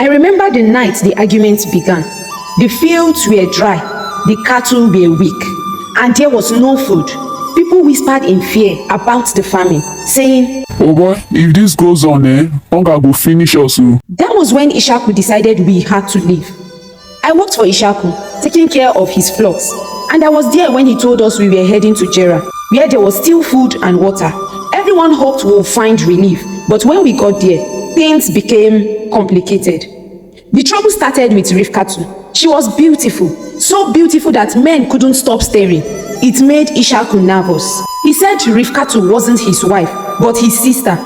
I remember the night the arguments began. The fields were dry, the cattle were weak, and there was no food. People whispered in fear about the famine, saying, "Oh boy, if this goes on, hunger go finish us." That was when Ishaku decided we had to leave. I worked for Ishaku, taking care of his flocks, and I was there when he told us we were heading to Jera, where there was still food and water. Everyone hoped we would find relief, but when we got there, things became complicated. The trouble started with Rifkatu. She was beautiful, so beautiful that men couldn't stop staring. It made Ishaku nervous. He said Rifkatu wasn't his wife, but his sister.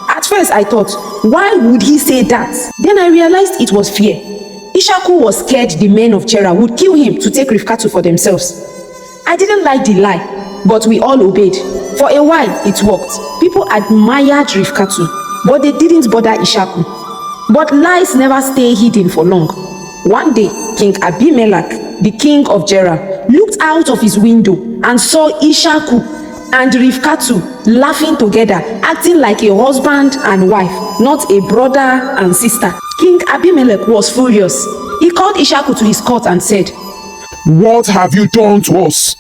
At first I thought, why would he say that? Then I realized it was fear. Ishaku was scared the men of Jera would kill him to take Rifkatu for themselves. I didn't like the lie, but we all obeyed. For a while it worked. People admired Rifkatu, but they didn't bother Ishaku. But lies never stay hidden for long. One day, King Abimelech, the king of Jera, looked out of his window and saw Ishaku and Rifkatu laughing together, acting like a husband and wife, not a brother and sister. King Abimelech was furious. He called Ishaku to his court and said, "What have you done to us?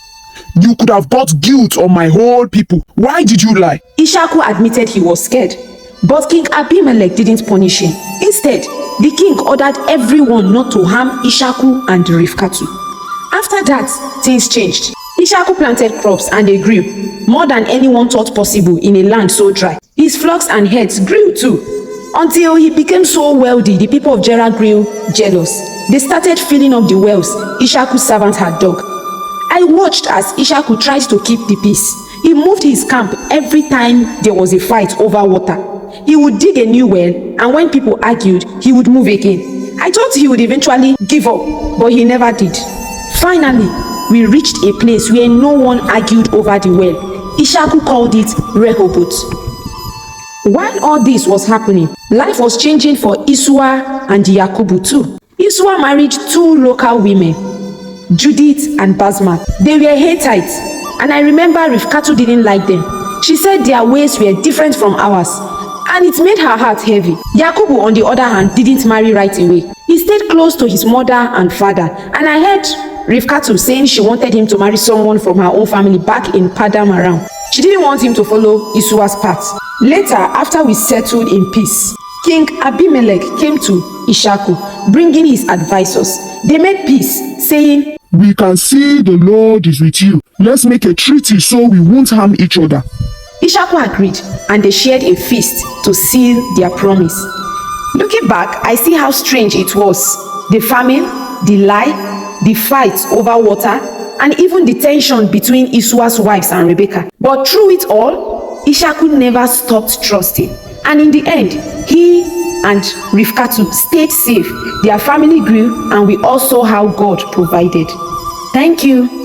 You could have brought guilt on my whole people. Why did you lie?" Ishaku admitted he was scared, but King Abimelech didn't punish him. Instead, the king ordered everyone not to harm Ishaku and Rifkatu. After that, things changed. Ishaku planted crops and they grew, more than anyone thought possible in a land so dry. His flocks and herds grew too. Until he became so wealthy, the people of Jera grew jealous. They started filling up the wells Ishaku's servant had dug. I watched as Ishaku tried to keep the peace. He moved his camp every time there was a fight over water. He would dig a new well, and when people argued, he would move again. I thought he would eventually give up, but he never did. Finally, we reached a place where no one argued over the well. Ishaku called it Rehoboth. While all this was happening, life was changing for Isua and Yakubu too. Isua married two local women, Judith and Basma. They were Hittites, and I remember Rifkatu didn't like them. She said their ways were different from ours, and it made her heart heavy. Yakubu, on the other hand, didn't marry right away. He stayed close to his mother and father, and I heard Rifkatu saying she wanted him to marry someone from her own family back in Padam Aram. She didn't want him to follow Isua's path. Later, after we settled in peace, King Abimelech came to Ishaku, bringing his advisors. They made peace, saying, "We can see the Lord is with you. Let's make a treaty so we won't harm each other." Ishaku agreed, and they shared a feast to seal their promise. Looking back, I see how strange it was. The famine, the lie, the fights over water, and even the tension between Isua's wives and Rebecca. But through it all, Ishaku never stopped trusting. And in the end, he and Rifkatu stayed safe. Their family grew, and we all saw how God provided. Thank you.